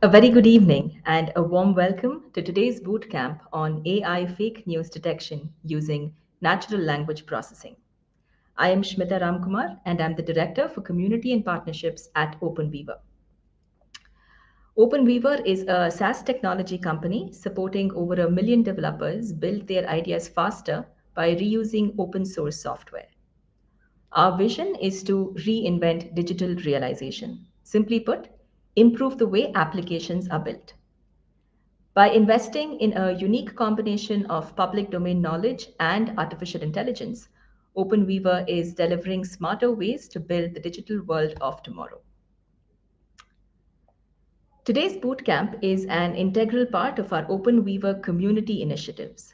A very good evening and a warm welcome to today's boot camp on AI fake news detection using natural language processing. I am Shmita Ramkumar and I'm the Director for Community and Partnerships at OpenWeaver. OpenWeaver is a SaaS technology company supporting over 1 million developers build their ideas faster by reusing open source software. Our vision is to reinvent digital realization. Simply put, improve the way applications are built. By investing in a unique combination of public domain knowledge and artificial intelligence, OpenWeaver is delivering smarter ways to build the digital world of tomorrow. Today's bootcamp is an integral part of our OpenWeaver community initiatives.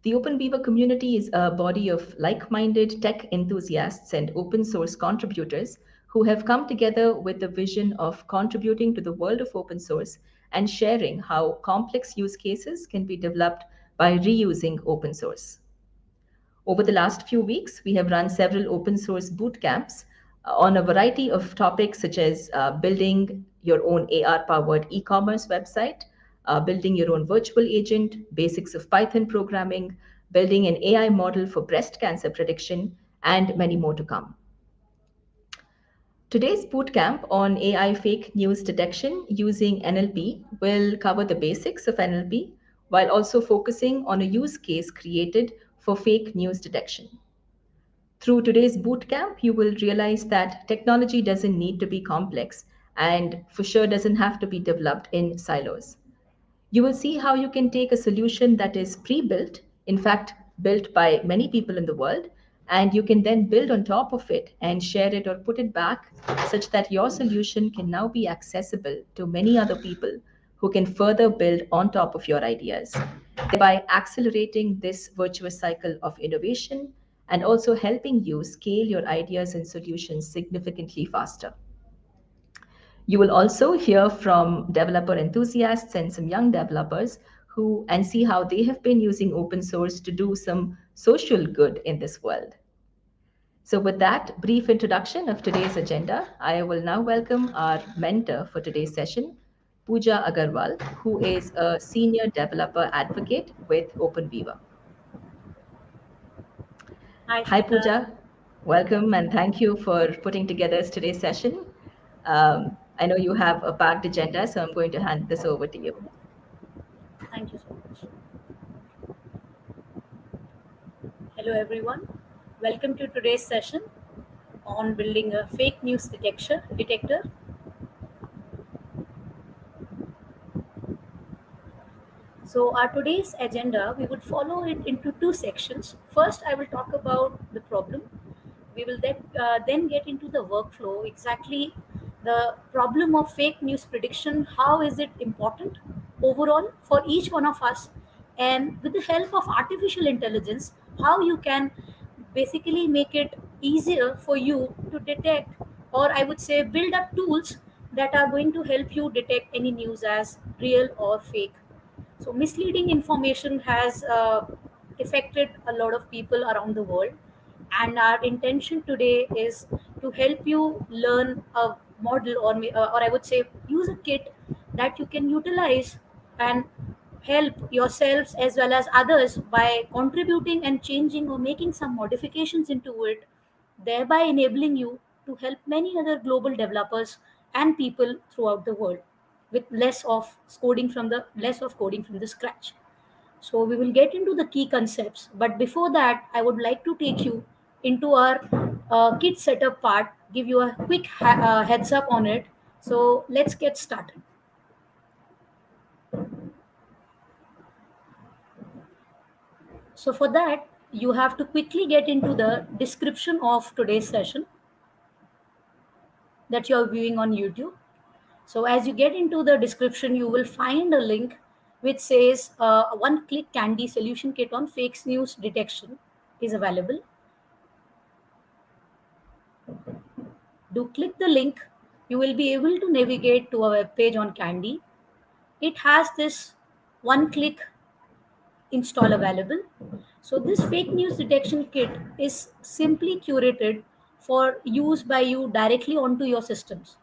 The OpenWeaver community is a body of like-minded tech enthusiasts and open source contributors who have come together with the vision of contributing to the world of open source and sharing how complex use cases can be developed by reusing open source. Over the last few weeks, we have run several open source boot camps on a variety of topics such as building your own AR-powered e-commerce website, building your own virtual agent, basics of Python programming, building an AI model for breast cancer prediction, and many more to come. Today's bootcamp on AI fake news detection using NLP will cover the basics of NLP while also focusing on a use case created for fake news detection. Through today's bootcamp, you will realize that technology doesn't need to be complex and for sure doesn't have to be developed in silos. You will see how you can take a solution that is pre-built, in fact, built by many people in the world, and you can then build on top of it and share it or put it back such that your solution can now be accessible to many other people who can further build on top of your ideas, thereby accelerating this virtuous cycle of innovation and also helping you scale your ideas and solutions significantly faster. You will also hear from developer enthusiasts and some young developers who and see how they have been using open source to do some social good in this world. So with that brief introduction of today's agenda, I will now welcome our mentor for today's session, Pooja Agarwal, who is a senior developer advocate with OpenWeaver. Hi, Hi, Shmita. Pooja. Welcome and thank you for putting together today's session. I know you have a packed agenda, so I'm going to hand this over to you. Thank you so much. Hello, everyone. Welcome to today's session on building a fake news detector. So, our today's agenda, we would follow it into two sections. First, I will talk about the problem. We will then get into the workflow, exactly the problem of fake news prediction. How is it important overall for each one of us? And with the help of artificial intelligence, how you can basically make it easier for you to detect, or I would say, build up tools that are going to help you detect any news as real or fake. So, misleading information has affected a lot of people around the world, and our intention today is to help you learn a model, or I would say, use a kit that you can utilize and help yourselves as well as others by contributing and changing or making some modifications into it, thereby enabling you to help many other global developers and people throughout the world with less of coding from the scratch. So we will get into the key concepts, but before that I would like to take you into our kit setup part, give you a quick heads up on it. So let's get started. So for that, you have to quickly get into the description of today's session that you're viewing on YouTube. So as you get into the description, you will find a link which says one-click Kandi solution kit on fake news detection is available. Do click the link. You will be able to navigate to a web page on Kandi. It has this one-click install available. So this fake news detection kit is simply curated for use by you directly onto your systems.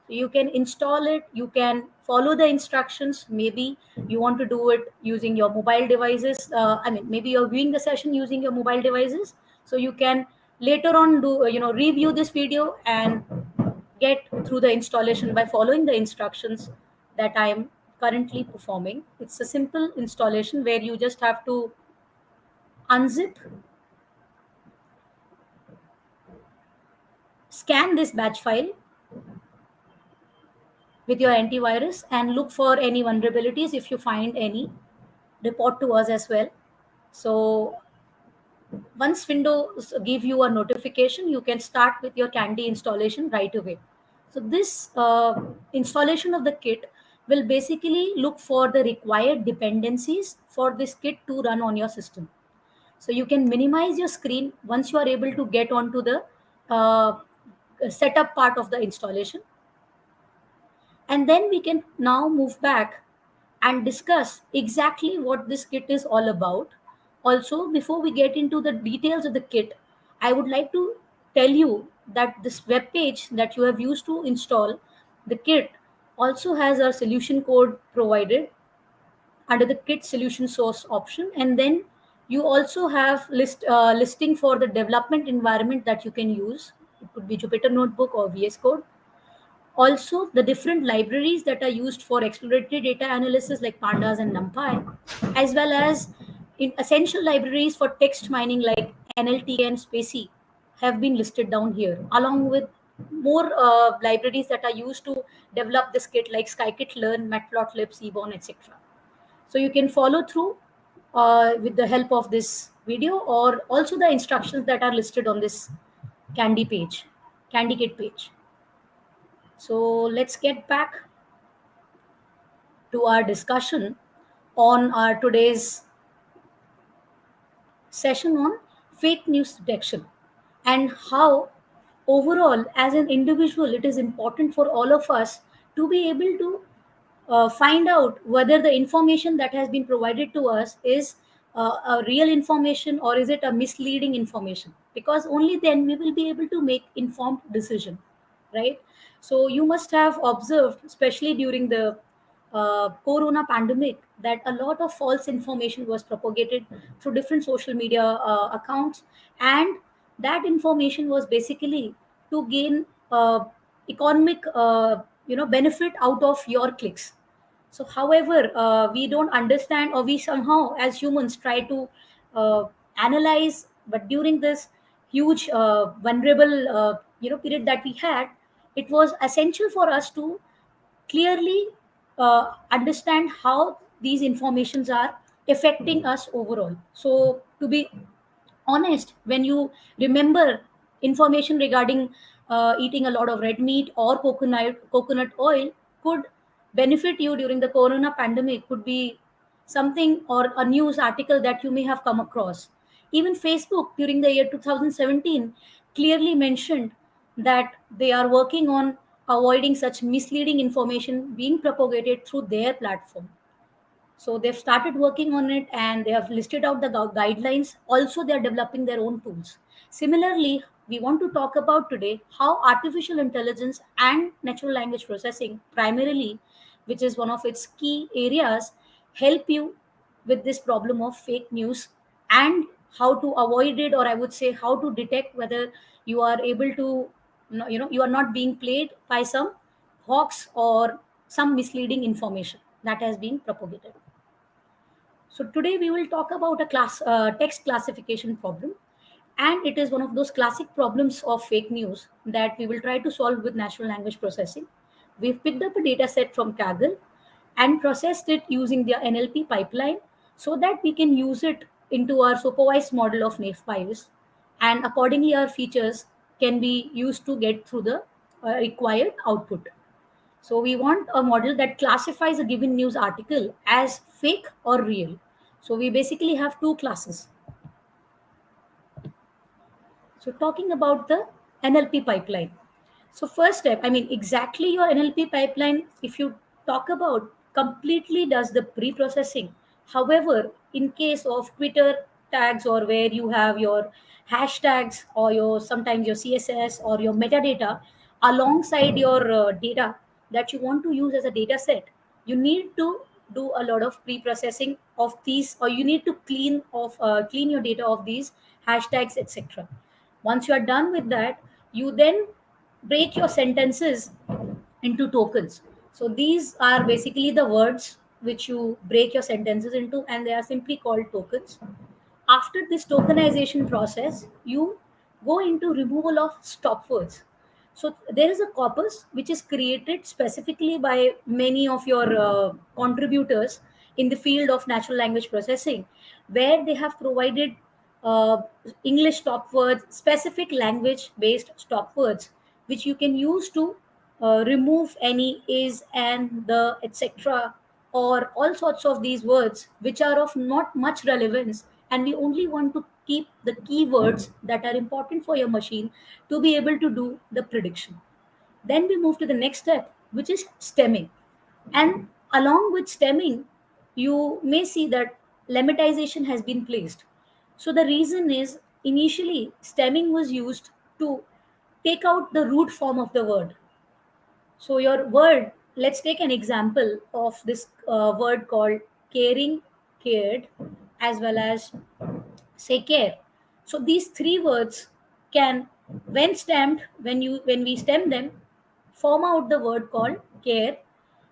You can install it, you can follow the instructions. Maybe you want to do it using your mobile devices. Maybe you're viewing the session using your mobile devices, so you can later on do review this video and get through the installation by following the instructions that I am currently performing. It's a simple installation where you just have to unzip, scan this batch file with your antivirus and look for any vulnerabilities. If you find any, report to us as well. So once Windows give you a notification, you can start with your kandi installation right away. So this installation of the kit will basically look for the required dependencies for this kit to run on your system. So you can minimize your screen once you are able to get onto the uh, setup part of the installation. And then we can now move back and discuss exactly what this kit is all about. Also, before we get into the details of the kit, I would like to tell you that this web page that you have used to install the kit also has a solution code provided under the kit solution source option. And then you also have listing for the development environment that you can use. It could be Jupyter Notebook or VS Code. Also, the different libraries that are used for exploratory data analysis like pandas and numpy, as well as in essential libraries for text mining like NLT and 𝗍𝗫cy have been listed down here, along with more libraries that are used to develop this kit like scikit-learn, matplotlib, seaborn, etc. So you can follow through with the help of this video, or also the instructions that are listed on this kandi kit page. So let's get back to our discussion on our today's session on fake news detection, and how overall as an individual it is important for all of us to be able to find out whether the information that has been provided to us is a real information or is it a misleading information, because only then we will be able to make informed decision, right? So you must have observed, especially during the corona pandemic, that a lot of false information was propagated through different social media accounts, and that information was basically to gain economic benefit out of your clicks. So however we don't understand, or we somehow as humans try to uh, analyze, but during this huge vulnerable period that we had, it was essential for us to clearly understand how these informations are affecting us overall. So to be honest, when you remember information regarding eating a lot of red meat or coconut oil could benefit you during the corona pandemic, could be something or a news article that you may have come across. Even Facebook during the year 2017 clearly mentioned that they are working on avoiding such misleading information being propagated through their platform. So they've started working on it and they have listed out the guidelines. Also, they're developing their own tools. Similarly, we want to talk about today how artificial intelligence and natural language processing, primarily, which is one of its key areas, help you with this problem of fake news, and how to avoid it, or I would say how to detect whether you are able to, you are not being played by some hawks or some misleading information that has been propagated. So today we will talk about a text classification problem, and it is one of those classic problems of fake news that we will try to solve with natural language processing. We've picked up a data set from Kaggle and processed it using their NLP pipeline so that we can use it into our supervised model of 𝗍𝗫, and accordingly our features can be used to get through the required output. So we want a model that classifies a given news article as fake or real. So we basically have two classes. So talking about the NLP pipeline. So first step, exactly your NLP pipeline, if you talk about, completely does the pre-processing. However, in case of Twitter tags, or where you have your hashtags or your sometimes your CSS or your metadata, alongside your data that you want to use as a data set, you need to do a lot of pre-processing of these, or you need to clean your data of these hashtags, etc. Once you are done with that, you then break your sentences into tokens. So these are basically the words which you break your sentences into, and they are simply called tokens. After this tokenization process, you go into removal of stop words. So there is a corpus which is created specifically by many of your contributors in the field of natural language processing, where they have provided uh, English stop words, specific language based stop words, which you can use to remove any is and the etc, or all sorts of these words which are of not much relevance, and we only want to keep the keywords that are important for your machine to be able to do the prediction. Then we move to the next step, which is stemming. And along with stemming, you may see that lemmatization has been placed. So the reason is, initially stemming was used to take out the root form of the word. So your word, let's take an example of this word called caring, cared, as well as say care. So these three words can, when stemmed, when we stem them, form out the word called care.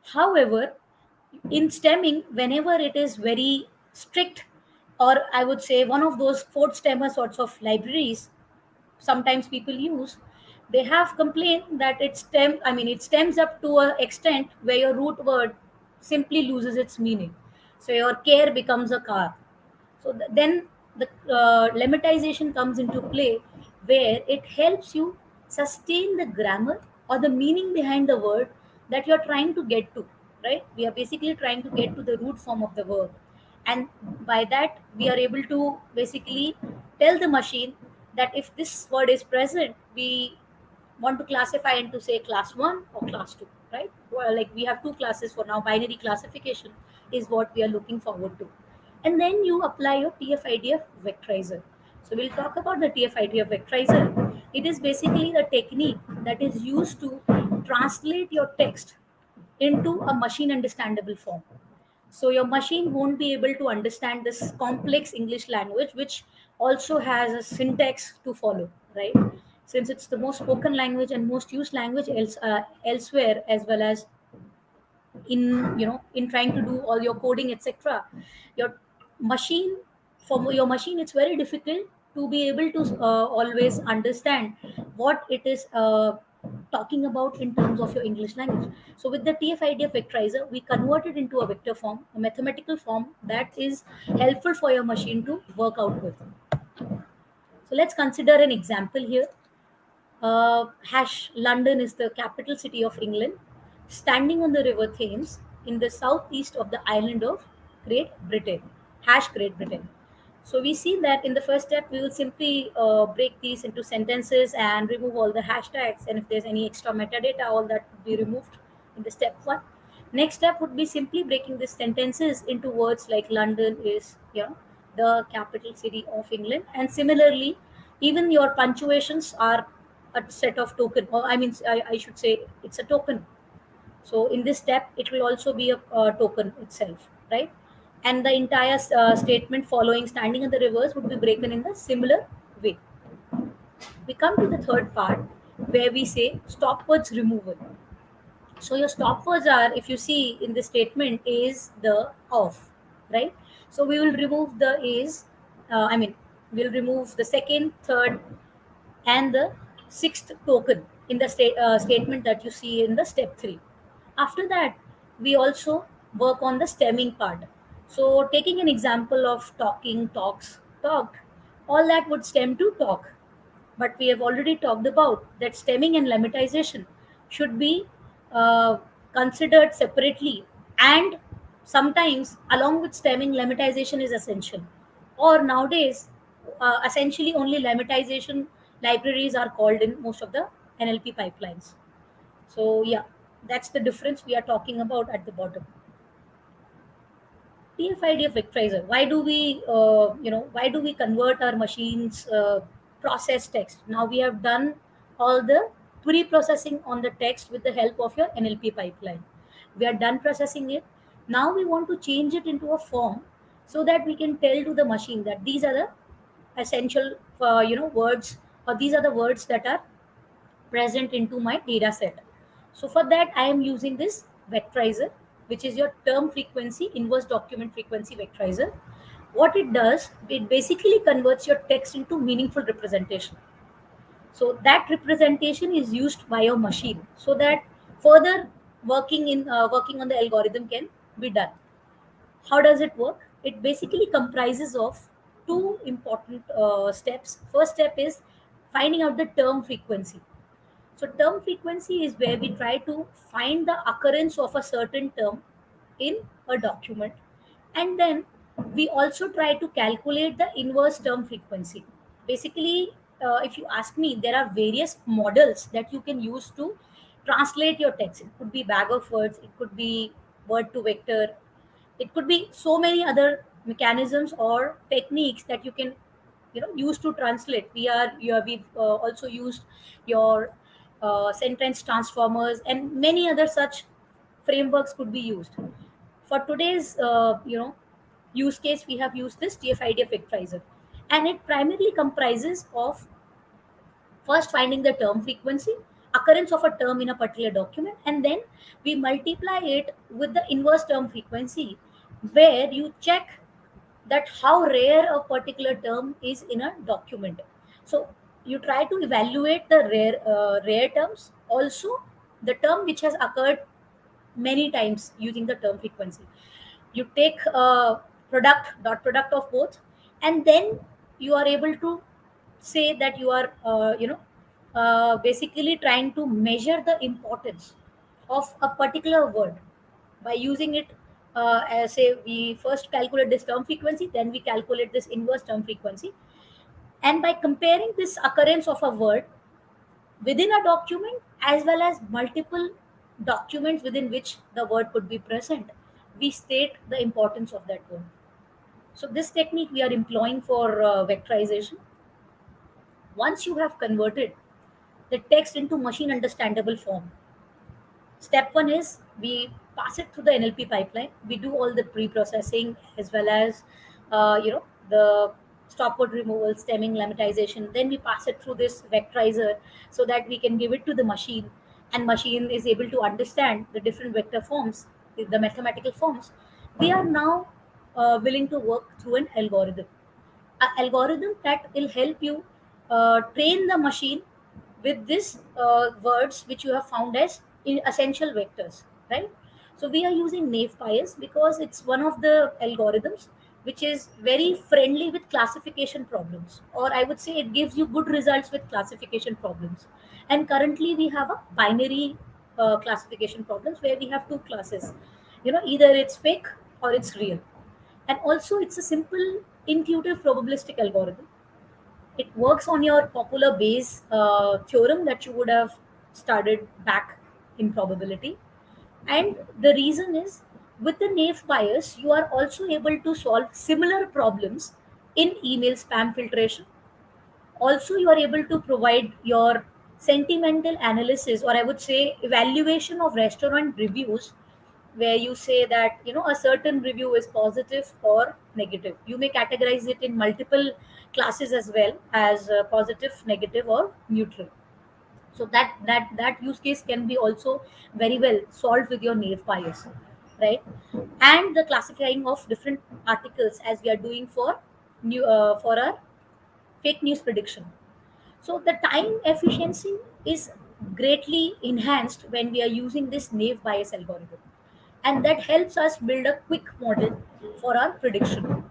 However, in stemming, whenever it is very strict, or I would say one of those fourth stemmer sorts of libraries sometimes people use, they have complained that it stems up to an extent where your root word simply loses its meaning. So your care becomes a car. So then the lemmatization comes into play, where it helps you sustain the grammar or the meaning behind the word that you're trying to get to, right? We are basically trying to get to the root form of the verb. And by that, we are able to basically tell the machine that if this word is present, we want to classify into say class 1 or class 2, right? Well, like we have two classes for now, binary classification is what we are looking forward to. And then you apply your TF-IDF vectorizer. So we'll talk about the TF-IDF vectorizer. It is basically the technique that is used to translate your text into a machine understandable form. So your machine won't be able to understand this complex English language, which also has a syntax to follow, right? Since it's the most spoken language and most used language elsewhere, as well as in in trying to do all your coding, etc. Your machine, for your machine, it's very difficult to be able to always understand what it is talking about in terms of your English language. So with the TF-IDF vectorizer, we convert it into a vector form, a mathematical form that is helpful for your machine to work out with. So let's consider an example here. Hash London is the capital city of England, standing on the River Thames in the southeast of the island of Great Britain. Hash Great Britain. So we see that in the first step, we will simply break these into sentences and remove all the hashtags. And if there's any extra metadata, all that would be removed in the step one. Next step would be simply breaking these sentences into words like London is, the capital city of England. And similarly, even your punctuations are a set of token, or I should say it's a token. So in this step, it will also be a token itself, right? And the entire statement following standing in the reverse would be broken in the similar way. We come to the third part, where we say stop words removal. So your stop words are, if you see in the statement, is, the, of, right? So we will remove the is, we'll remove the second, third, and the sixth token in the statement that you see in the step 3. After that, we also work on the stemming part. So taking an example of talking, talks, talked, all that would stem to talk. But we have already talked about that stemming and lemmatization should be uh, considered separately, and sometimes along with stemming, lemmatization is essential. Or nowadays, essentially only lemmatization libraries are called in most of the NLP pipelines. So yeah, that's the difference we are talking about at the bottom. TF-IDF vectorizer. Why do we convert our machines process text? Now we have done all the pre-processing on the text with the help of your NLP pipeline. We are done processing it. Now we want to change it into a form so that we can tell to the machine that these are the essential words, or these are the words that are present into my data set. So for that, I am using this vectorizer, which is your term frequency, inverse document frequency vectorizer. What it does, it basically converts your text into meaningful representation. So that representation is used by your machine so that further working on the algorithm can be done. How does it work? It basically comprises of two important steps. First step is finding out the term frequency. So term frequency is where we try to find the occurrence of a certain term in a document, and then we also try to calculate the inverse term frequency. Basically, if you ask me, there are various models that you can use to translate your text. It could be bag of words, it could be word to vector, it could be so many other mechanisms or techniques that you can use to translate. We've also used your sentence transformers and many other such frameworks could be used. For today's use case, we have used this TF-IDF vectorizer, and it primarily comprises of first finding the term frequency, occurrence of a term in a particular document, and then we multiply it with the inverse term frequency, where you check that how rare a particular term is in a document. So you try to evaluate the rare terms, also the term which has occurred many times using the term frequency. You take a product of both, and then you are able to say that you are basically trying to measure the importance of a particular word by using it. As say, we first calculate this term frequency, then we calculate this inverse term frequency, and by comparing this occurrence of a word within a document as well as multiple documents within which the word could be present, we state the importance of that word. So this technique we are employing for vectorization. Once you have converted the text into machine understandable form, step one is we pass it through the NLP pipeline. We do all the pre-processing as well as the stop word removal, stemming, lemmatization. Then we pass it through this vectorizer so that we can give it to the machine, and machine is able to understand the different vector forms, the mathematical forms. We are now willing to work through an algorithm, that will help you train the machine with these words which you have found as essential vectors, right? So we are using naive bias because it's one of the algorithms which is very friendly with classification problems, or I would say it gives you good results with classification problems. And currently we have a binary classification problems where we have two classes, either it's fake or it's real. And also it's a simple intuitive probabilistic algorithm. It works on your popular Bayes theorem that you would have studied back in probability. And the reason is, with the naive bias, you are also able to solve similar problems in email spam filtration. Also, you are able to provide your sentimental analysis, or I would say evaluation of restaurant reviews, where you say that a certain review is positive or negative. You may categorize it in multiple classes as well as positive, negative, or neutral. So that use case can be also very well solved with your naive bias, right? And the classifying of different articles, as we are doing for new for our fake news prediction. So the time efficiency is greatly enhanced when we are using this naive bias algorithm, and that helps us build a quick model for our prediction.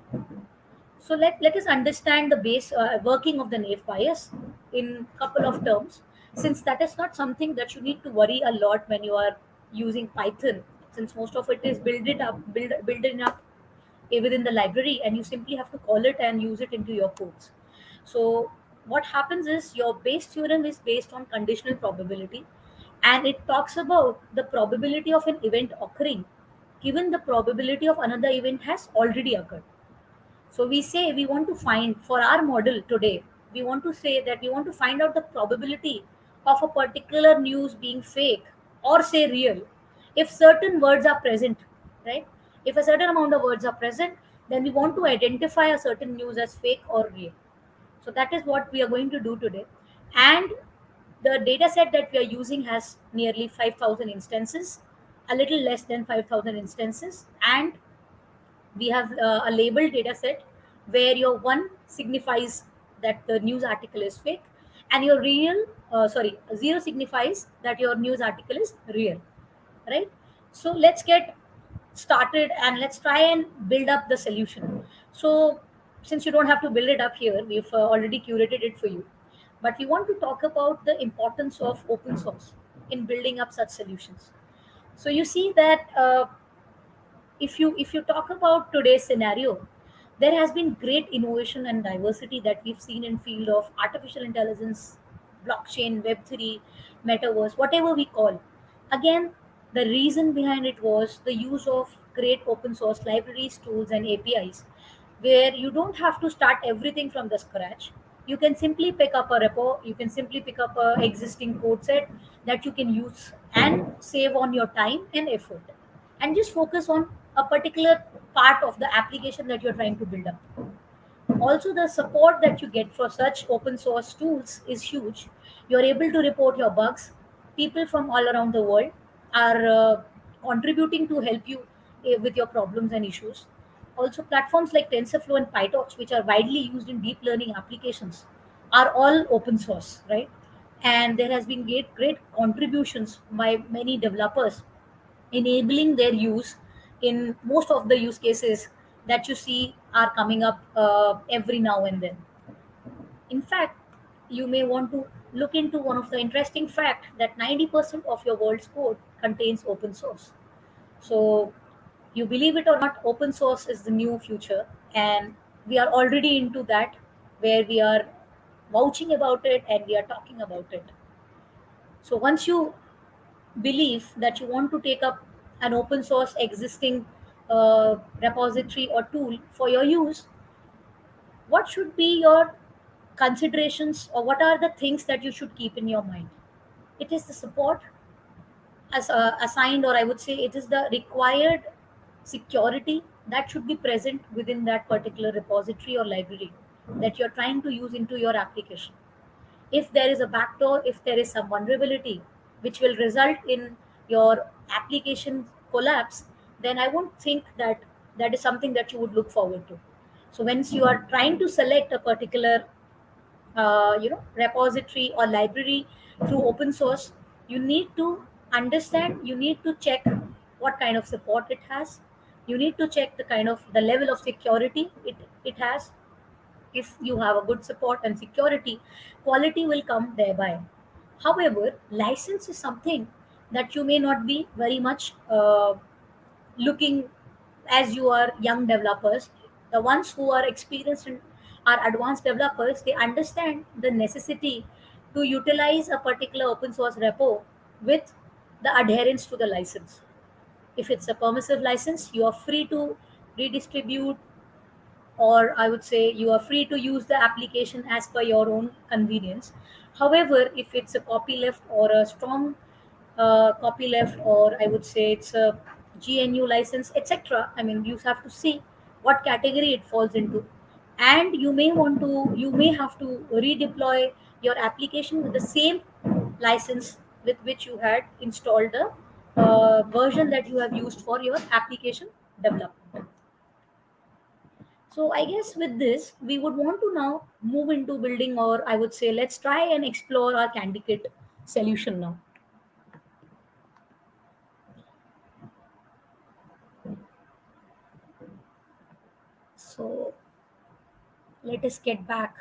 So let us understand the base working of the naive bias in couple of terms, since that is not something that you need to worry a lot when you are using Python, since most of it is built up within the library, and you simply have to call it and use it into your codes. So what happens is your Bayes theorem is based on conditional probability, and it talks about the probability of an event occurring given the probability of another event has already occurred. So we say we want to find for our model today, we want to say that we want to find out the probability of a particular news being fake or say real if certain words are present, right? If a certain amount of words are present, then we want to identify a certain news as fake or real. So that is what we are going to do today. And the data set that we are using has nearly 5,000 instances, a little less than 5,000 instances. And we have a labeled data set where your one signifies that the news article is fake, and your zero signifies that your news article is real, right? So let's get started and let's try and build up the solution. So since you don't have to build it up here, we've already curated it for you, but we want to talk about the importance of open source in building up such solutions. So you see that if you talk about today's scenario, there has been great innovation and diversity that we've seen in field of artificial intelligence, blockchain, web3, metaverse, whatever we call. Again, the reason behind it was the use of great open source libraries, tools, and APIs, where you don't have to start everything from the scratch. You can simply pick up a repo, you can simply pick up a existing code set that you can use and save on your time and effort, and just focus on a particular part of the application that you're trying to build up. Also, the support that you get for such open source tools is huge. You're able to report your bugs. People from all around the world are contributing to help you with your problems and issues. Also, platforms like TensorFlow and PyTorch, which are widely used in deep learning applications, are all open source, right? And there has been great contributions by many developers enabling their use in most of the use cases that you see are coming up every now and then. In fact, you may want to look into one of the interesting fact that 90% of your world's code contains open source. So you believe it or not, open source is the new future, and we are already into that, where we are vouching about it and we are talking about it. So once you believe that you want to take up an open source existing repository or tool for your use, what should be your considerations, or what are the things that you should keep in your mind? It is the support as assigned, or I would say it is the required security that should be present within that particular repository or library that you're trying to use into your application. If there is a backdoor, if there is some vulnerability which will result in your application collapse, then I won't think that that is something that you would look forward to. So once you are trying to select a particular repository or library through open source, you need to understand, you need to check what kind of support it has, you need to check the level of security it has. If you have a good support and security, quality will come thereby. However, license is something that you may not be very much looking. As you are young developers, the ones who are experienced and are advanced developers, they understand the necessity to utilize a particular open source repo with the adherence to the license. If it's a permissive license, you are free to redistribute, or I would say you are free to use the application as per your own convenience. However, if it's a copyleft or a strong copyleft, or I would say it's a GNU license, etc., I mean, you have to see what category it falls into, and you may have to redeploy your application with the same license with which you had installed the version that you have used for your application development. So I guess with this, we would want to now move into building, or I would say, let's try and explore our candidate solution now. So let us get back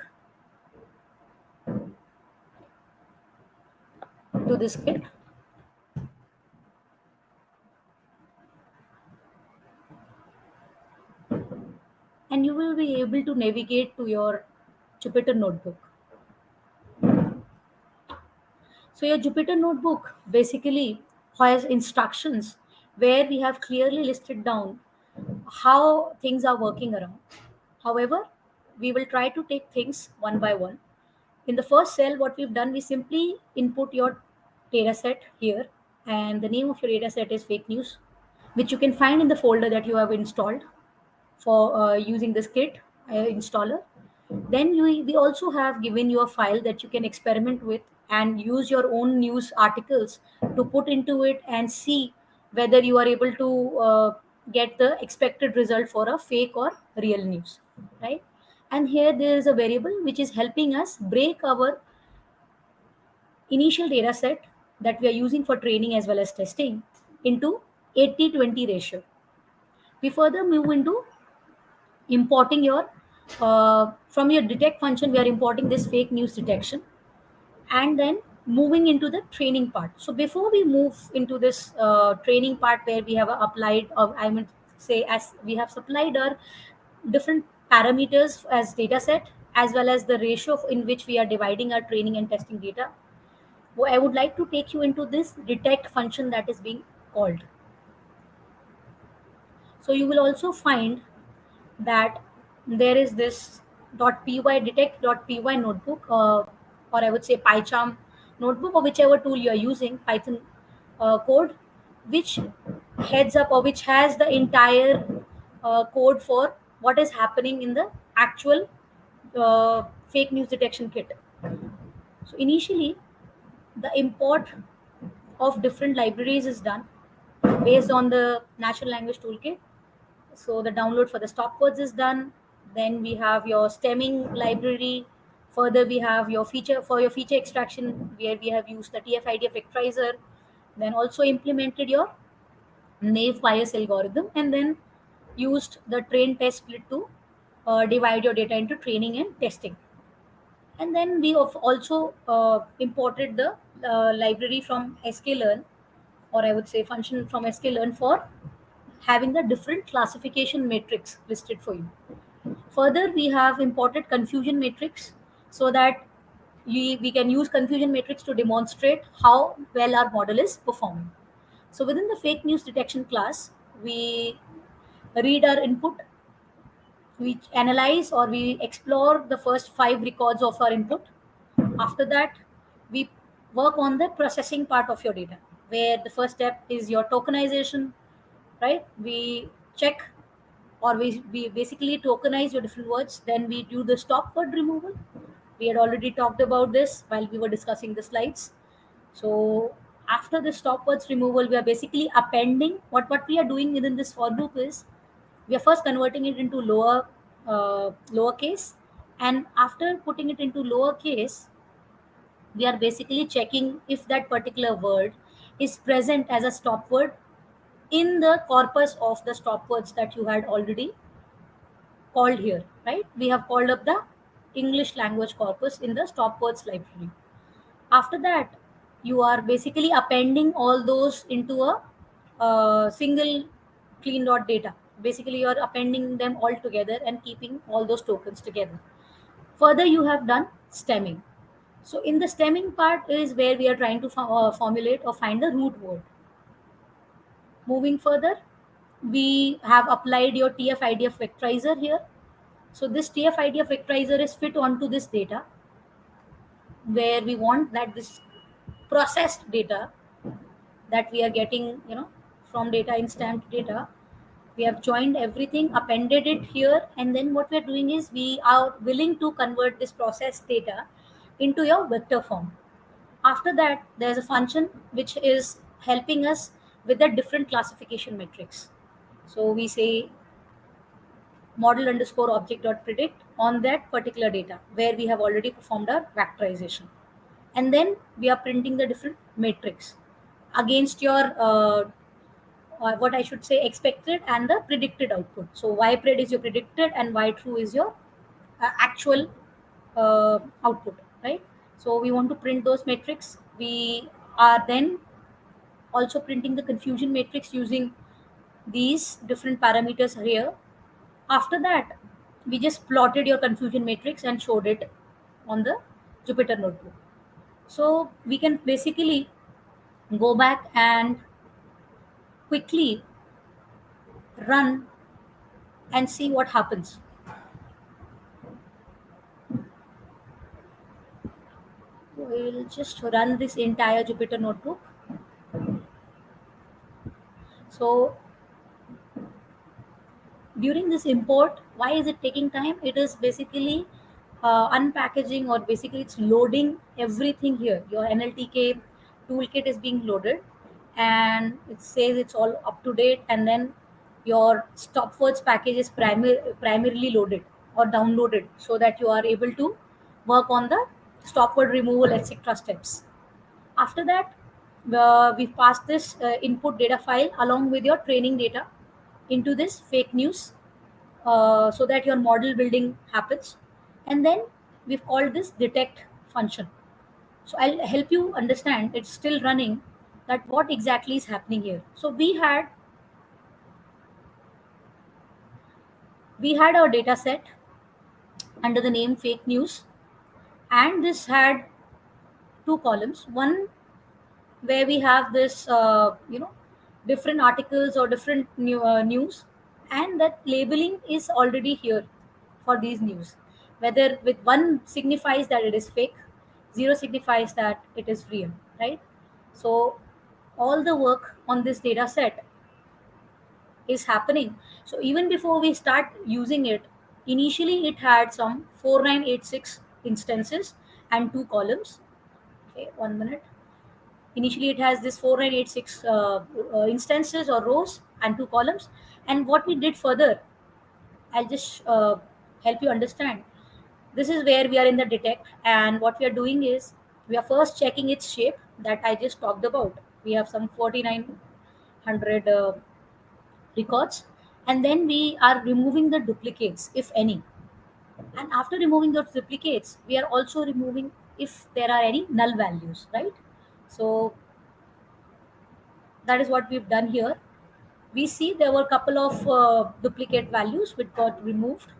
to this kit, and you will be able to navigate to your Jupyter notebook. So your Jupyter notebook basically has instructions where we have clearly listed down how things are working around. However, we will try to take things one by one. In the first cell, what we've done, we simply input your data set here, and the name of your data set is fake news, which you can find in the folder that you have installed for using this kit installer. Then we also have given you a file that you can experiment with and use your own news articles to put into it and see whether you are able to get the expected result for a fake or real news, right? And here there is a variable which is helping us break our initial data set that we are using for training as well as testing into 80-20 ratio. We further move into importing your from your detect function. We are importing this fake news detection and then moving into the training part. So before we move into this training part where we have applied, I mean say, as we have supplied our different parameters as data set as well as the ratio in which we are dividing our training and testing data, I would like to take you into this detect function that is being called. So you will also find that there is this .py detect.py notebook, or I would say PyCharm notebook, or whichever tool you are using, Python code, which heads up or which has the entire code for what is happening in the actual fake news detection kit. So initially, the import of different libraries is done based on the natural language toolkit. So the download for the stop words is done. Then we have your stemming library. Further, we have your feature for your feature extraction, where we have used the TF-IDF vectorizer. Then also implemented your naive bias algorithm, and then used the train test split to divide your data into training and testing. And then we have also imported the library from sklearn, or I would say function from sklearn, for having the different classification matrix listed for you. Further, we have imported confusion matrix so that we can use confusion matrix to demonstrate how well our model is performing. So within the fake news detection class, we read our input, we analyze or we explore the first 5 records of our input. After that, we work on the processing part of your data, where the first step is your tokenization, right? We check, or we basically tokenize your different words. Then we do the stop word removal. We had already talked about this while we were discussing the slides. So after the stop words removal, we are basically appending what we are doing within this for loop is we are first converting it into lowercase, and after putting it into lowercase, we are basically checking if that particular word is present as a stop word in the corpus of the stop words that you had already called here, right? We have called up the English language corpus in the stop words library. After that, you are basically appending all those into a single clean dot data. Basically, you are appending them all together and keeping all those tokens together. Further, you have done stemming. So in the stemming part is where we are trying to formulate or find the root word. Moving further, we have applied your TF-IDF vectorizer here. So this TF-IDF vectorizer is fit onto this data, where we want that this processed data that we are getting, from data instant data, we have joined everything, appended it here, and then what we are doing is we are willing to convert this processed data into your vector form. After that, there's a function which is helping us with the different classification metrics. So we say model underscore object dot predict on that particular data where we have already performed our vectorization, and then we are printing the different matrix against your what I should say expected and the predicted output. So y pred is your predicted and y true is your actual output, right? So we want to print those metrics. We are then also printing the confusion matrix using these different parameters here. After that, we just plotted your confusion matrix and showed it on the Jupyter notebook. So we can basically go back and quickly run and see what happens. will just run this entire Jupyter notebook. So during this import, why is it taking time? It is basically unpackaging, or basically it's loading everything here. Your NLTK toolkit is being loaded, and it says it's all up to date, and then your stopwords package is primarily loaded or downloaded, so that you are able to work on the stopword removal, etc. steps. After that, we pass this input data file along with your training data into this fake news, so that your model building happens. And then we've called this detect function. So I'll help you understand, it's still running, that what exactly is happening here. So we had our data set under the name fake news, and this had two columns. One where we have this different articles or different news, and that labeling is already here for these news, whether with one signifies that it is fake, zero signifies that it is real, right? So all the work on this data set is happening. So even before we start using it, initially it had some 4986 instances and two columns. Okay, 1 minute. Initially it has this 4986 instances or rows and two columns. And what we did further, I'll just help you understand. This is where we are in the detect, and what we are doing is we are first checking its shape that I just talked about. We have some 4900 records, and then we are removing the duplicates if any. And after removing those duplicates, we are also removing if there are any null values, right? So that is what we've done here. We see there were a couple of duplicate values which got removed,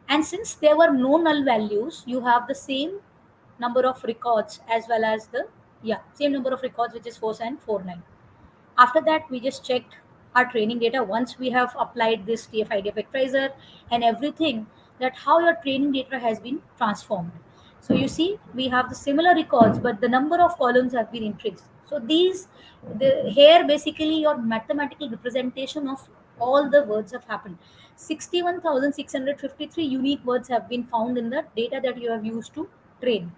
and since there were no null values, you have the same number of records as well as the, yeah, same number of records, which is 4749. After that, we just checked our training data once we have applied this TF-ID vectorizer and everything, that how your training data has been transformed. So you see, we have the similar records, but the number of columns have been increased. So here basically your mathematical representation of all the words have happened. 61,653 unique words have been found in the data that you have used to train.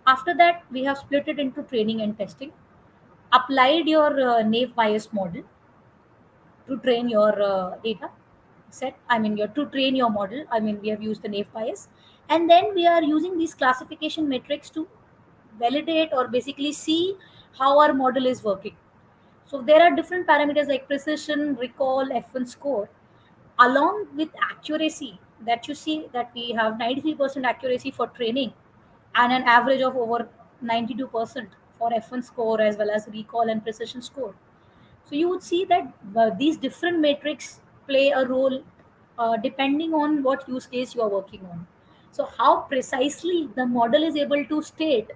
After that, we have split it into training and testing, applied your naive bias model to train your data set. I mean, to train your model. I mean, we have used the naive bias, and then we are using these classification metrics to validate or basically see how our model is working. So there are different parameters like precision, recall, F1 score, along with accuracy, that you see that we have 93% accuracy for training and an average of over 92% for F1 score as well as recall and precision score. So you would see that these different metrics play a role depending on what use case you are working on. So how precisely the model is able to state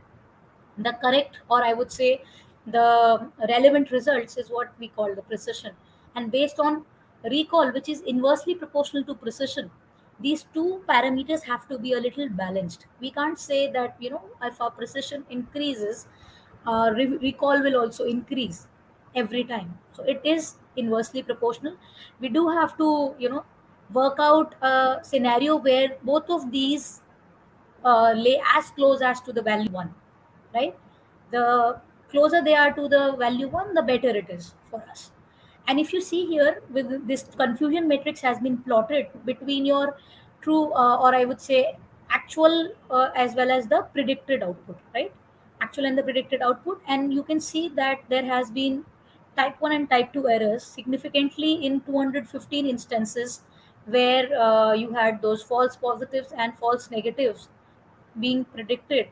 the correct, or I would say the relevant results, is what we call the precision. And based on recall, which is inversely proportional to precision, these two parameters have to be a little balanced. We can't say that, if our precision increases, recall will also increase every time. So it is inversely proportional. We do have to work out a scenario where both of these lay as close as to the value 1, right? The closer they are to the value 1, the better it is for us. And if you see here, with this confusion matrix has been plotted between your true, or I would say actual, as well as the predicted output, right? Actual and the predicted output. And you can see that there has been type 1 and type 2 errors significantly in 215 instances, where you had those false positives and false negatives being predicted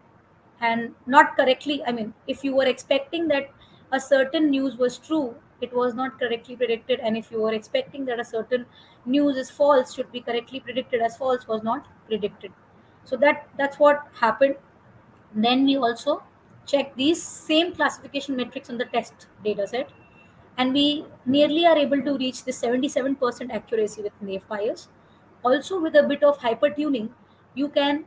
and not correctly. I mean, if you were expecting that a certain news was true, it was not correctly predicted, and if you were expecting that a certain news is false, should be correctly predicted as false, was not predicted. So that's what happened. Then we also check these same classification metrics on the test data set, and we nearly are able to reach the 77% accuracy with naive bias. Also, with a bit of hyper tuning, you can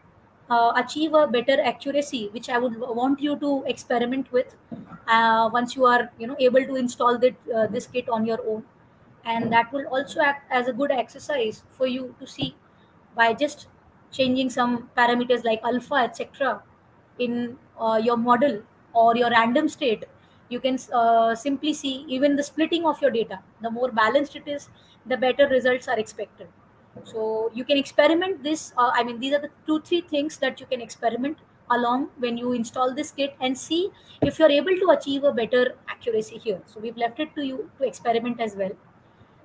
achieve a better accuracy, which I would want you to experiment with once you are able to install this kit on your own. And that will also act as a good exercise for you to see, by just changing some parameters like alpha, etc., in your model or your random state. You can simply see even the splitting of your data. The more balanced it is, the better results are expected. So you can experiment this. I mean, these are the 2 3 things that you can experiment along when you install this kit, and see if you're able to achieve a better accuracy here. So we've left it to you to experiment as well.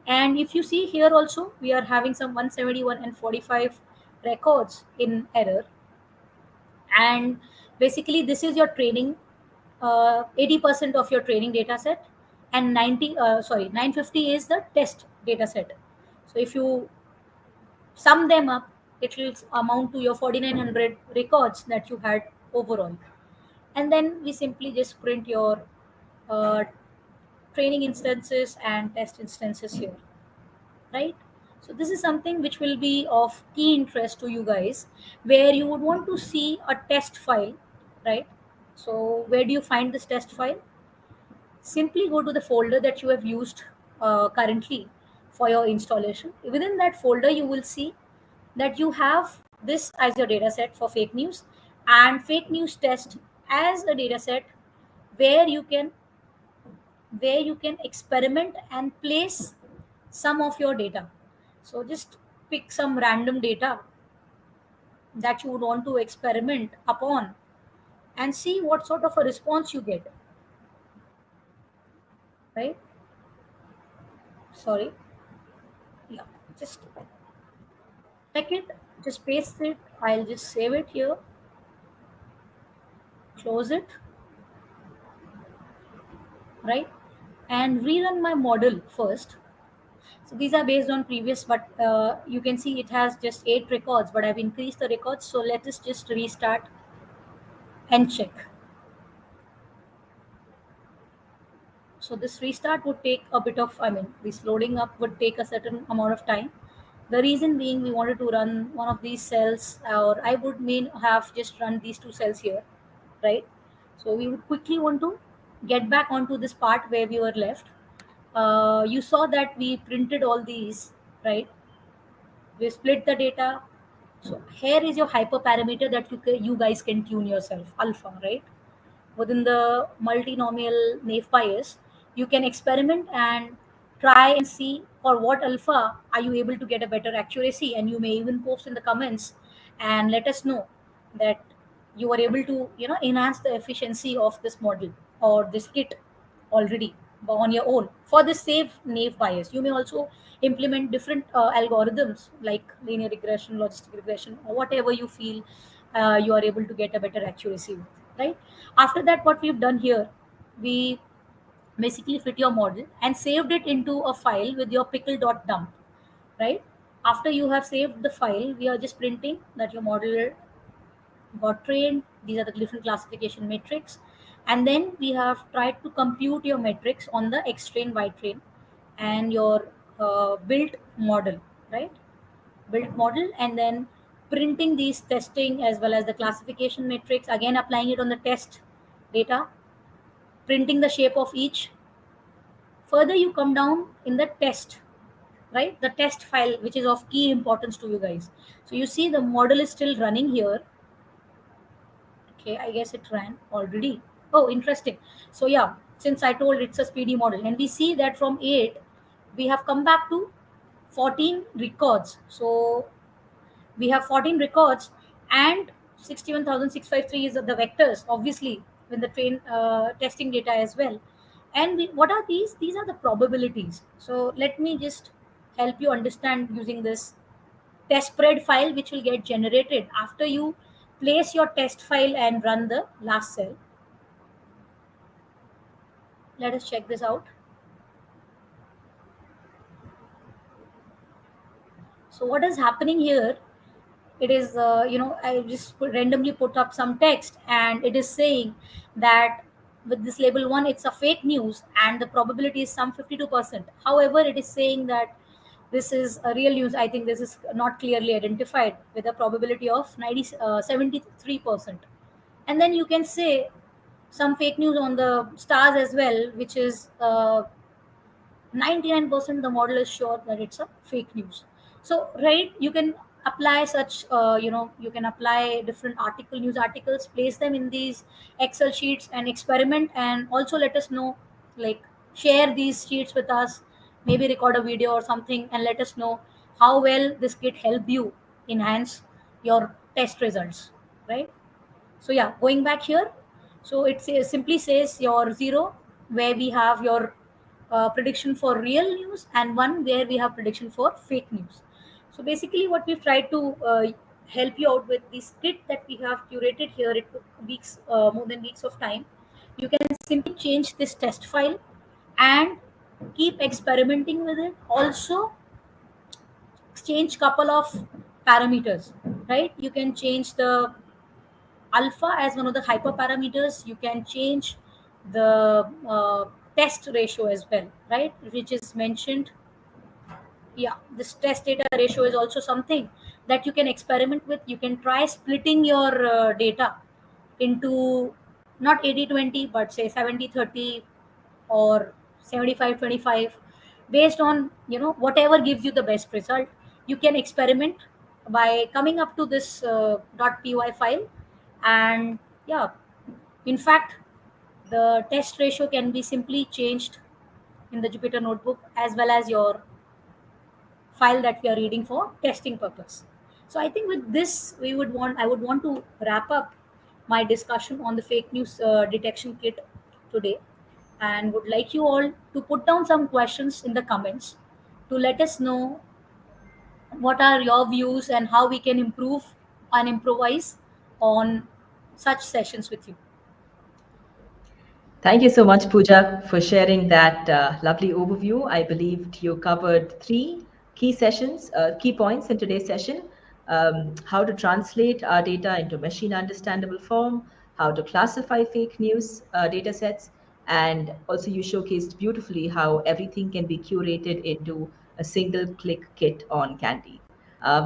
And if you see here also, we are having some 171 and 45 records in error. And basically this is your training, 80% of your training data set, and 950 is the test data set. So if you sum them up, it will amount to your 4900 records that you had overall. And then we simply just print your uh, training instances and test instances here, right? So this is something which will be of key interest to you guys, where you would want to see a test file, right? So where do you find this test file? Simply go to the folder that you have used currently for your installation. Within that folder, you will see that you have this as your data set for fake news, and fake news test as a data set where you can experiment and place some of your data. So just pick some random data that you would want to experiment upon, and see what sort of a response you get, right? Sorry, yeah, just check it, just paste it. I'll just save it here, close it, right? And rerun my model first. So these are based on previous, but you can see it has just 8 records, but I've increased the records. So let us just restart and check. So this restart would take a bit of, I mean, this loading up would take a certain amount of time. The reason being, we wanted to run one of these cells, or I would mean have just run these 2 cells here, right? So we would quickly want to get back onto this part where we were left. You saw that we printed all these, right? We split the data. So here is your hyperparameter that you guys can tune yourself, alpha, right? Within the multinomial naive bias, you can experiment and try and see for what alpha are you able to get a better accuracy. And you may even post in the comments and let us know that you are able to enhance the efficiency of this model or this kit already on your own for the safe naive bias. You may also implement different algorithms like linear regression, logistic regression, or whatever you feel you are able to get a better accuracy with, right? After that, what we've done here, we basically fit your model and saved it into a file with your pickle.dump, right? After you have saved the file, we are just printing that your model got trained. These are the different classification metrics. And then we have tried to compute your metrics on the X train, Y train, and your built model, right? Built model, and then printing these testing as well as the classification metrics, again applying it on the test data, printing the shape of each. Further, you come down in the test, right? The test file, which is of key importance to you guys. So you see the model is still running here. Okay, I guess it ran already. Oh, interesting. So yeah, since I told it's a speedy model, and we see that from 8, we have come back to 14 records. So we have 14 records, and 61,653 is the vectors, obviously, with the train testing data as well. And what are these? These are the probabilities. So let me just help you understand using this test spread file, which will get generated after you place your test file and run the last cell. Let us check this out. So what is happening here, it is I just randomly put up some text, and it is saying that with this label 1, it's a fake news and the probability is some 52%. However, it is saying that this is a real news. I think this is not clearly identified with a probability of 73%. And then you can say some fake news on the stars as well, which is 99% the model is sure that it's a fake news. So right, you can apply such you can apply different news articles, place them in these Excel sheets and experiment, and also let us know, like, share these sheets with us, maybe record a video or something, and let us know how well this kit help you enhance your test results, right? So yeah, going back here, so simply says your zero, where we have your prediction for real news, and one where we have prediction for fake news. So basically what we've tried to help you out with the script that we have curated here, it took weeks, more than weeks of time. You can simply change this test file and keep experimenting with it. Also change couple of parameters, right? You can change the alpha as one of the hyperparameters. You can change the test ratio as well, right, which is mentioned. Yeah, this test data ratio is also something that you can experiment with. You can try splitting your data into not 80/20, but say 70/30 or 75/25, based on whatever gives you the best result. You can experiment by coming up to this .py file. And yeah, in fact, the test ratio can be simply changed in the Jupyter notebook, as well as your file that we are reading for testing purpose. So I think with this, I would want to wrap up my discussion on the fake news detection kit today, and would like you all to put down some questions in the comments to let us know what are your views and how we can improve and improvise on such sessions with you. Thank you so much, Pooja, for sharing that lovely overview. I believed you covered three key points in today's session. How to translate our data into machine understandable form, how to classify fake news data sets, and also you showcased beautifully how everything can be curated into a single click kit on Kandi.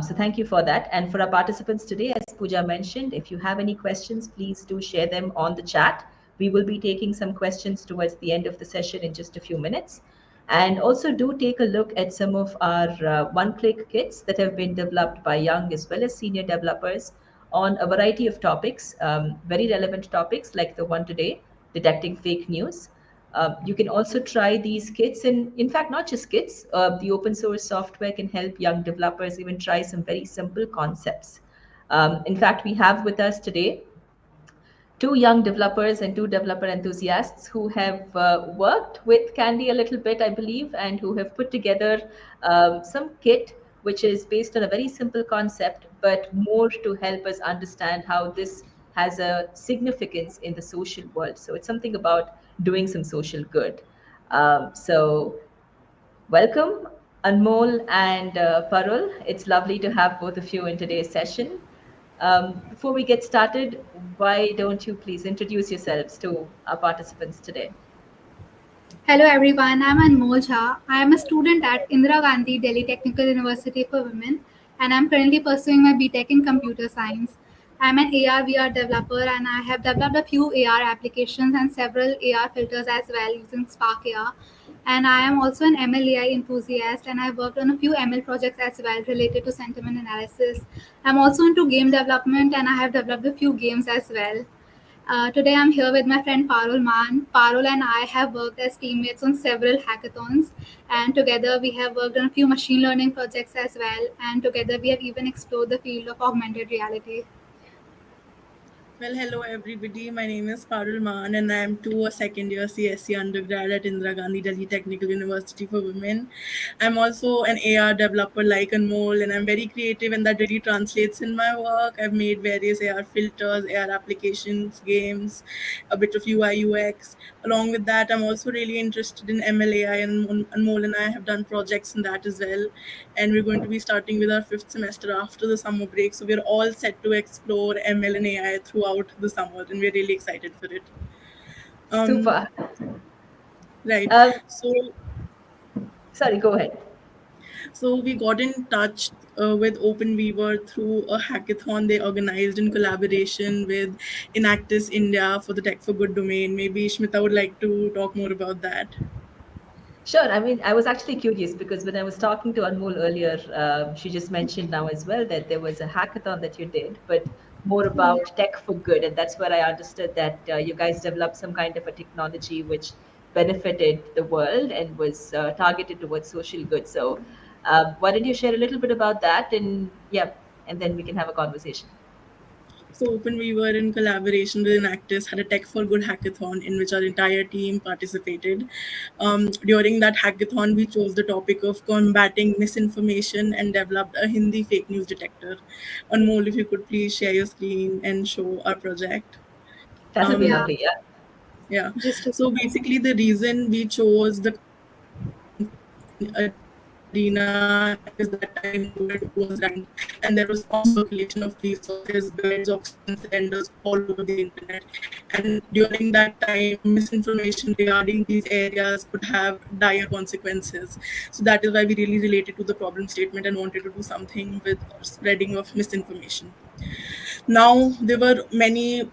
So thank you for that. And for our participants today, as Pooja mentioned, if you have any questions, please do share them on the chat. We will be taking some questions towards the end of the session in just a few minutes. And also do take a look at some of our one-click kits that have been developed by young as well as senior developers on a variety of topics, very relevant topics like the one today, detecting fake news. You can also try these kits, and in fact, not just kits, the open source software can help young developers even try some very simple concepts. In fact, we have with us today two young developers and two developer enthusiasts who have worked with Kandi a little bit, I believe, and who have put together some kit which is based on a very simple concept, but more to help us understand how this has a significance in the social world. So it's something about doing some social good. So welcome, Anmol and Parul. It's lovely to have both of you in today's session. Before we get started, why don't you please introduce yourselves to our participants today? Hello everyone, I'm Anmol Jha. I am a student at Indira Gandhi Delhi Technical University for Women, and I'm currently pursuing my BTech in Computer Science. I'm an AR/VR developer, and I have developed a few AR applications and several AR filters as well using Spark AR. And I am also an ML/AI enthusiast, and I've worked on a few ML projects as well related to sentiment analysis. I'm also into game development, and I have developed a few games as well. Today I'm here with my friend Parul Man. Parul and I have worked as teammates on several hackathons, and together we have worked on a few machine learning projects as well, and together we have even explored the field of augmented reality. Well, hello everybody. My name is Parul Maan and I am too a second year CSC undergrad at Indira Gandhi Delhi Technical University for Women. I'm also an AR developer like Anmol, and I'm very creative, and that really translates in my work. I've made various AR filters, AR applications, games, a bit of UI UX. Along with that, I'm also really interested in MLAI, and Anmol and I have done projects in that as well. And we're going to be starting with our fifth semester after the summer break. So we're all set to explore ML and AI throughout the summer, and we're really excited for it. Super. Right. Um, So Sorry, go ahead. So we got in touch with OpenWeaver through a hackathon they organized in collaboration with Enactus India for the Tech for Good domain. Maybe Shmita would like to talk more about that. Sure. I mean, I was actually curious because when I was talking to Anmol earlier, she just mentioned now as well that there was a hackathon that you did, but more Yeah. about tech for good. And that's where I understood that you guys developed some kind of a technology which benefited the world and was targeted towards social good. So, why don't you share a little bit about that? And yeah, and then we can have a conversation. So OpenWeaver, in collaboration with Enactus, had a Tech for Good hackathon in which our entire team participated. During that hackathon, we chose the topic of combating misinformation and developed a Hindi fake news detector. Anmol, if you could please share your screen and show our project. That'll be Yeah. Um, lovely. Yeah. yeah. Just a So second. basically, the reason we chose the conversation arena is that time COVID was rampant and there was constant circulation of resources, beds, oxygen cylinders all over the internet. And during that time, misinformation regarding these areas could have dire consequences. So that is why we really related to the problem statement and wanted to do something with spreading of misinformation. Now, there were many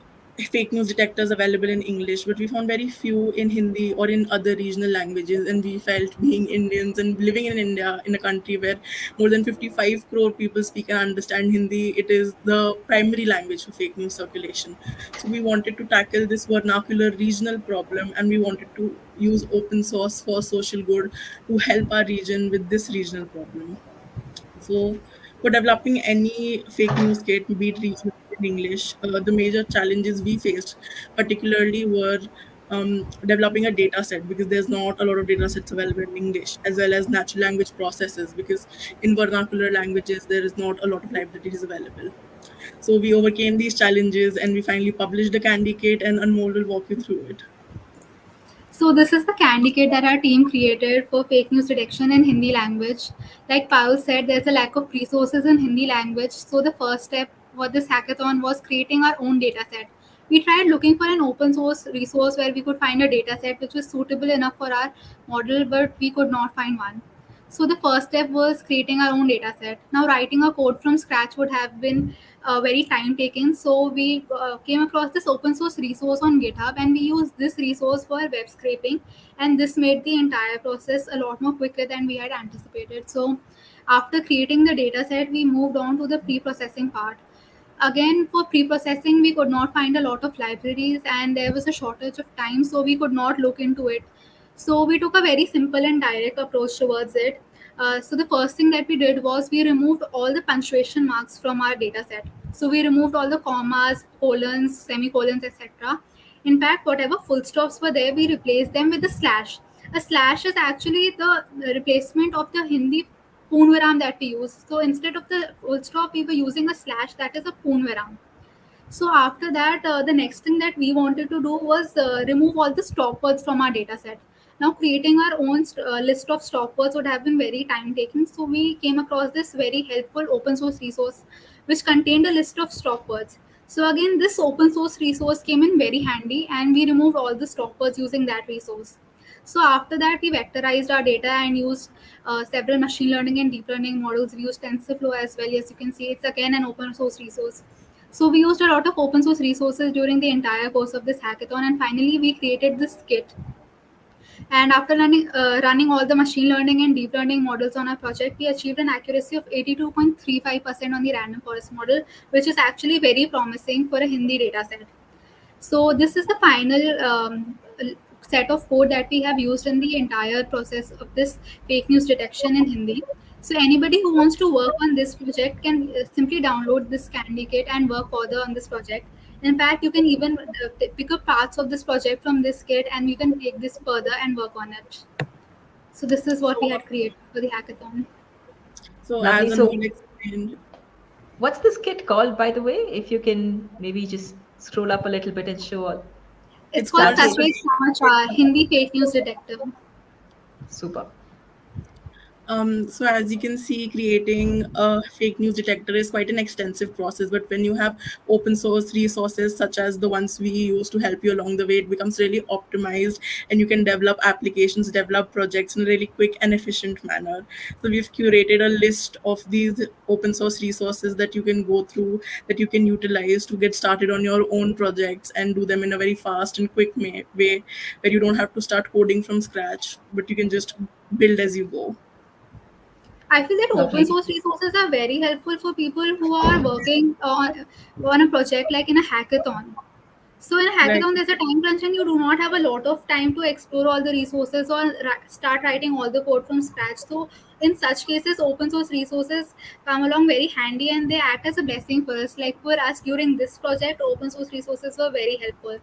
fake news detectors available in English, but we found very few in Hindi or in other regional languages. And we felt, being Indians and living in India, in a country where more than 55 crore people speak and understand Hindi, it is the primary language for fake news circulation. So we wanted to tackle this vernacular regional problem, and we wanted to use open source for social good to help our region with this regional problem. So, for developing any fake news kit, be it regional in English, the major challenges we faced, particularly, were developing a data set because there's not a lot of data sets available in English, as well as natural language processes because in vernacular languages there is not a lot of libraries available. So we overcame these challenges and we finally published the Candy Kit, and Anmol will walk you through it. So this is the candy kit that our team created for fake news detection in Hindi language. Like Paul said, there's a lack of resources in Hindi language. So the first step for this hackathon was creating our own data set. We tried looking for an open source resource where we could find a data set which was suitable enough for our model, but we could not find one. So the first step was creating our own data set. Now writing a code from scratch would have been very time taking. So we came across this open source resource on GitHub and we used this resource for web scraping. And this made the entire process a lot more quicker than we had anticipated. So after creating the data set, we moved on to the pre-processing part. Again, for pre-processing, we could not find a lot of libraries and there was a shortage of time, so we could not look into it. So we took a very simple and direct approach towards it. So the first thing that we did was we removed all the punctuation marks from our data set. So we removed all the commas, colons, semicolons, etc. In fact, whatever full stops were there, we replaced them with a slash. A slash is actually the replacement of the Hindi Poonvaram that we use. So instead of the full stop, we were using a slash, that is a Poonvaram. So after that, the next thing that we wanted to do was remove all the stop words from our data set. Now creating our own list of stop words would have been very time taking. So we came across this very helpful open source resource which contained a list of stop words. So again, this open source resource came in very handy and we removed all the stop words using that resource. So after that, we vectorized our data and used several machine learning and deep learning models. We used TensorFlow as well. As you can see, it's again an open source resource. So we used a lot of open source resources during the entire course of this hackathon, and finally we created this kit. And after running all the machine learning and deep learning models on our project, we achieved an accuracy of 82.35% on the random forest model, which is actually very promising for a Hindi data set. So this is the final set of code that we have used in the entire process of this fake news detection in Hindi. So anybody who wants to work on this project can simply download this Candy Kit and work further on this project. In fact, you can even pick up parts of this project from this kit and you can take this further and work on it. So this is what we So, had created for the hackathon. so Lovely. as So, Anmol explained, what's this kit called, by the way? If you can maybe just scroll up a little bit and show all. It's it's called called Lovely. Sachet-Samachar, Hindi fake news detector. Super. So as you can see, creating a fake news detector is quite an extensive process. But when you have open source resources such as the ones we use to help you along the way, it becomes really optimized, and you can develop applications, develop projects in a really quick and efficient manner. So we've curated a list of these open source resources that you can go through, that you can utilize to get started on your own projects and do them in a very fast and quick way, where you don't have to start coding from scratch, but you can just build as you go. I feel that open Lovely. source resources are very helpful for people who are working on a project like in a hackathon. So in a Right. hackathon, there's a time crunch and you do not have a lot of time to explore all the resources or start writing all the code from scratch. So in such cases, open source resources come along very handy and they act as a blessing for us. Like for us during this project, open source resources were very helpful.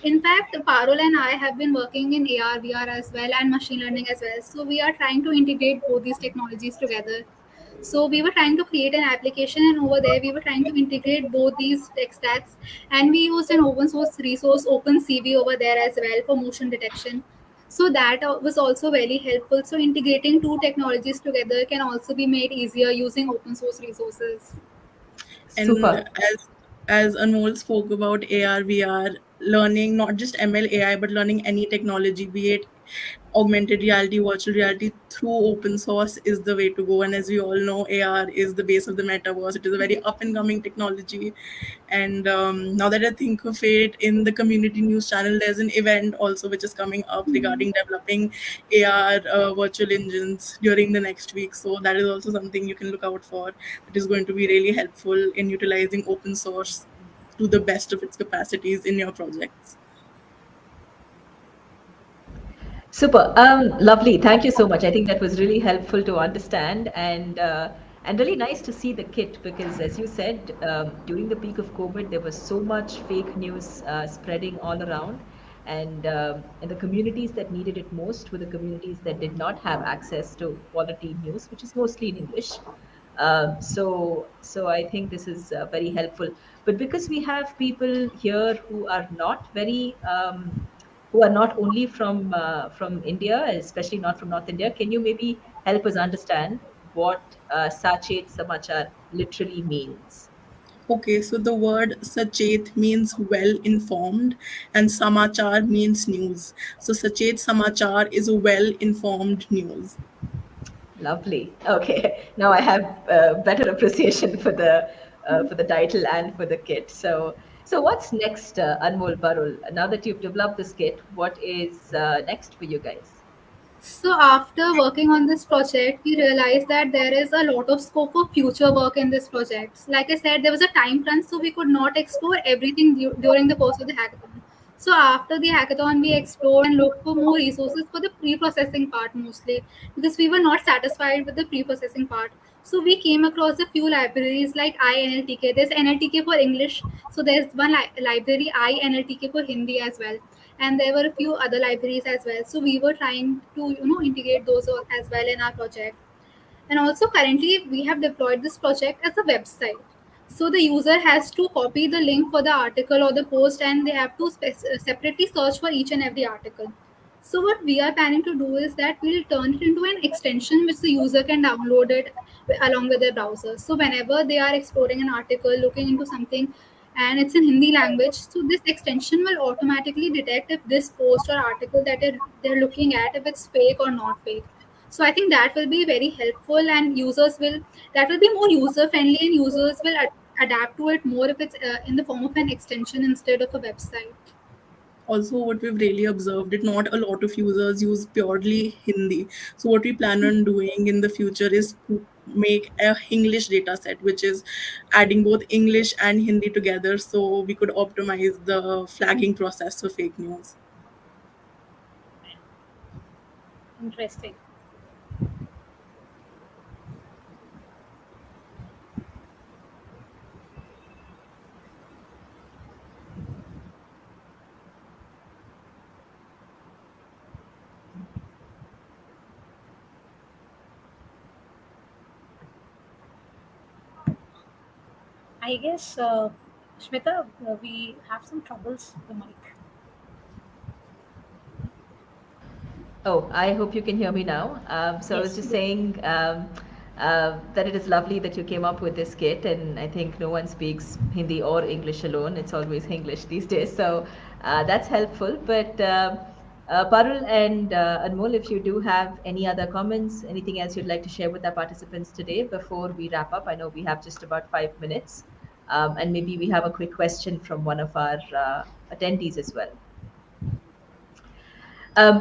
In fact, Parul and I have been working in AR, VR as well and machine learning as well. So we are trying to integrate both these technologies together. So we were trying to create an application, and over there we were trying to integrate both these tech stacks. And we used an open source resource, OpenCV, over there as well for motion detection. So that was also very helpful. So integrating two technologies together can also be made easier using open source resources. And Super. as Anmol spoke about AR, VR, learning not just ML AI, but learning any technology, be it augmented reality, virtual reality, through open source is the way to go. And as we all know, AR is the base of the metaverse. It is a very up and coming technology. And now that I think of it, in the community news channel, there's an event also which is coming up regarding developing AR virtual engines during the next week. So that is also something you can look out for. It is going to be really helpful in utilizing open source to the best of its capacities in your projects. Super. Lovely. Thank you so much. I think that was really helpful to understand and really nice to see the kit because, as you said, during the peak of COVID, there was so much fake news spreading all around, and the communities that needed it most were the communities that did not have access to quality news, which is mostly in English. So I think this is very helpful. But because we have people here who are not only from India, especially not from North India, can you maybe help us understand what Sachet-Samachar literally means? Okay, so the word Sachet means well informed and Samachar means news. So Sachet Samachar is well informed news. Lovely. Okay, now I have better appreciation for the title and for the kit. So what's next, Anmol Parul? Now that you've developed this kit, what is next for you guys? So after working on this project, we realized that there is a lot of scope for future work in this project. Like I said, there was a time crunch, so we could not explore everything during the course of the hackathon. So after the hackathon, we explored and looked for more resources for the pre-processing part mostly because we were not satisfied with the pre-processing part. So we came across a few libraries like INLTK. There's NLTK for English, so there's one library INLTK for Hindi as well, and there were a few other libraries as well. So we were trying to integrate those as well in our project. And also currently we have deployed this project as a website. So the user has to copy the link for the article or the post, and they have to separately search for each and every article. So what we are planning to do is that we'll turn it into an extension which the user can download it along with their browser. So whenever they are exploring an article, looking into something, and it's in Hindi language, so this extension will automatically detect if this post or article that they're looking at, if it's fake or not fake. So I think that will be very helpful, and users will that will be more user friendly, and users will adapt to it more if it's in the form of an extension instead of a website. Also, what we've really observed that not a lot of users use purely Hindi. So what we plan on doing in the future is to make a English data set, which is adding both English and Hindi together, so we could optimize the flagging process for fake news. Interesting. I guess, Shmita, we have some troubles with the mic. Oh, I hope you can hear me now. So I was Yes. just saying that it is lovely that you came up with this kit, and I think no one speaks Hindi or English alone. It's always English these days, so that's helpful. But Parul and Anmol, if you do have any other comments, anything else you'd like to share with our participants today before we wrap up, I know we have just about 5 minutes, and maybe we have a quick question from one of our attendees as well.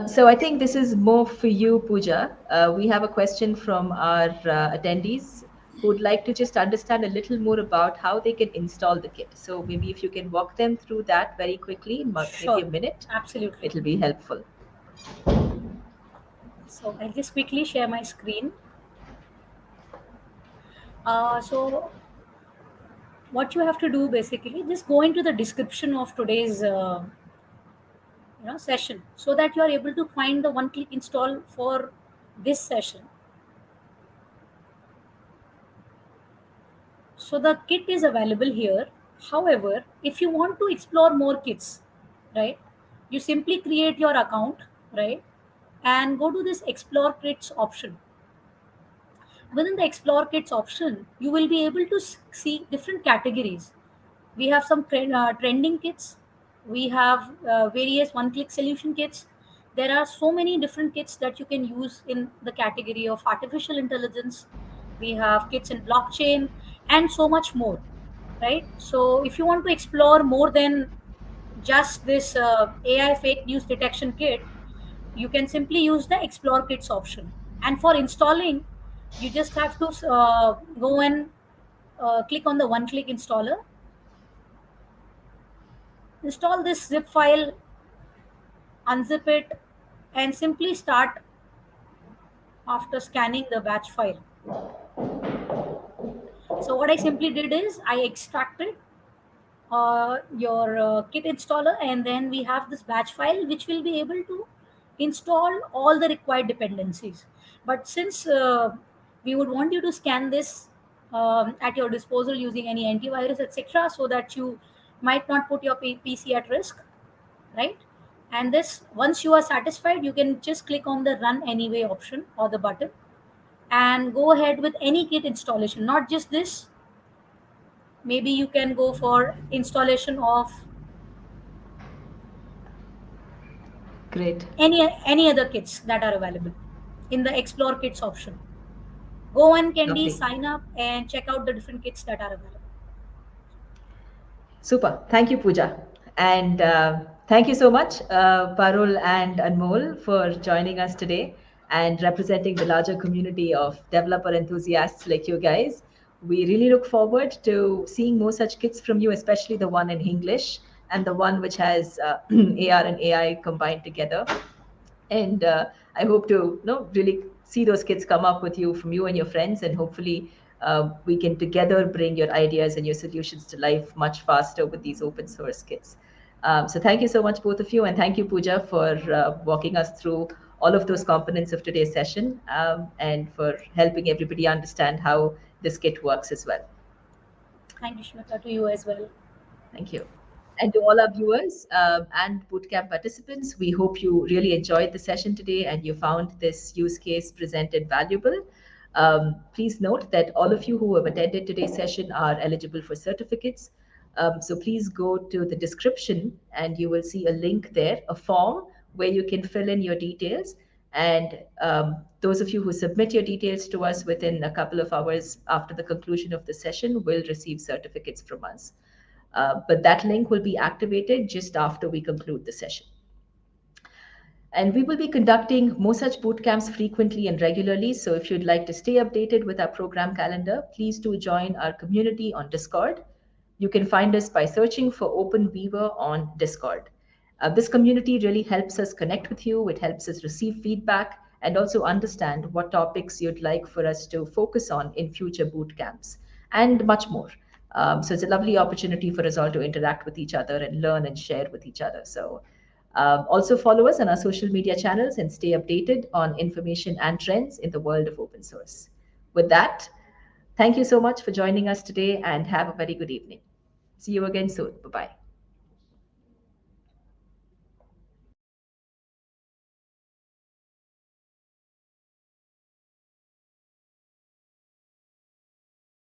So I think this is more for you, Pooja. We have a question from our attendees who would like to just understand a little more about how they can install the kit. So maybe if you can walk them through that very quickly, in maybe a Sure. minute, Absolutely. it'll be helpful. So I'll just quickly share my screen. So what you have to do basically, just go into the description of today's session, so that you are able to find the one click install for this session. So the kit is available here. However, if you want to explore more kits, right, you simply create your account, right, and go to this explore kits option. Within the explore kits option, you will be able to see different categories. We have some trending kits. We have various one click solution kits. There are so many different kits that you can use in the category of artificial intelligence. We have kits in blockchain and so much more, right? So if you want to explore more than just this AI fake news detection kit, you can simply use the explore kits option. And for installing, you just have to go and click on the one click installer, install this zip file, unzip it, and simply start after scanning the batch file. So what I simply did is I extracted your kit installer, and then we have this batch file which will be able to install all the required dependencies. But since we would want you to scan this at your disposal using any antivirus, etc., so that you might not put your PC at risk, right? And this, once you are satisfied, you can just click on the run anyway option or the button and go ahead with any kit installation, not just this. Maybe you can go for installation of Great. any other kits that are available in the explore kits option. Go and Candy, Lovely. sign up and check out the different kits that are available. Super. Thank you, Pooja. And thank you so much, Parul and Anmol, for joining us today and representing the larger community of developer enthusiasts like you guys. We really look forward to seeing more such kits from you, especially the one in English and the one which has AR and AI combined together. And I hope to really see those kids come up with you from you and your friends, and hopefully we can together bring your ideas and your solutions to life much faster with these open source kits. So thank you so much, both of you, and thank you, Pooja, for walking us through all of those components of today's session, and for helping everybody understand how this kit works as well. Thank you, Shmita, to you as well. Thank you. And to all our viewers and bootcamp participants, we hope you really enjoyed the session today and you found this use case presented valuable. Please note that all of you who have attended today's session are eligible for certificates. So please go to the description and you will see a link there, a form where you can fill in your details. And those of you who submit your details to us within a couple of hours after the conclusion of the session will receive certificates from us. But that link will be activated just after we conclude the session. And we will be conducting more such bootcamps frequently and regularly. So if you'd like to stay updated with our program calendar, please do join our community on Discord. You can find us by searching for 𝗵𝗶𝗴 on Discord. This community really helps us connect with you. It helps us receive feedback and also understand what topics you'd like for us to focus on in future bootcamps and much more. So it's a lovely opportunity for us all to interact with each other and learn and share with each other. So also follow us on our social media channels and stay updated on information and trends in the world of open source. With that, thank you so much for joining us today and have a very good evening. See you again soon. Bye-bye.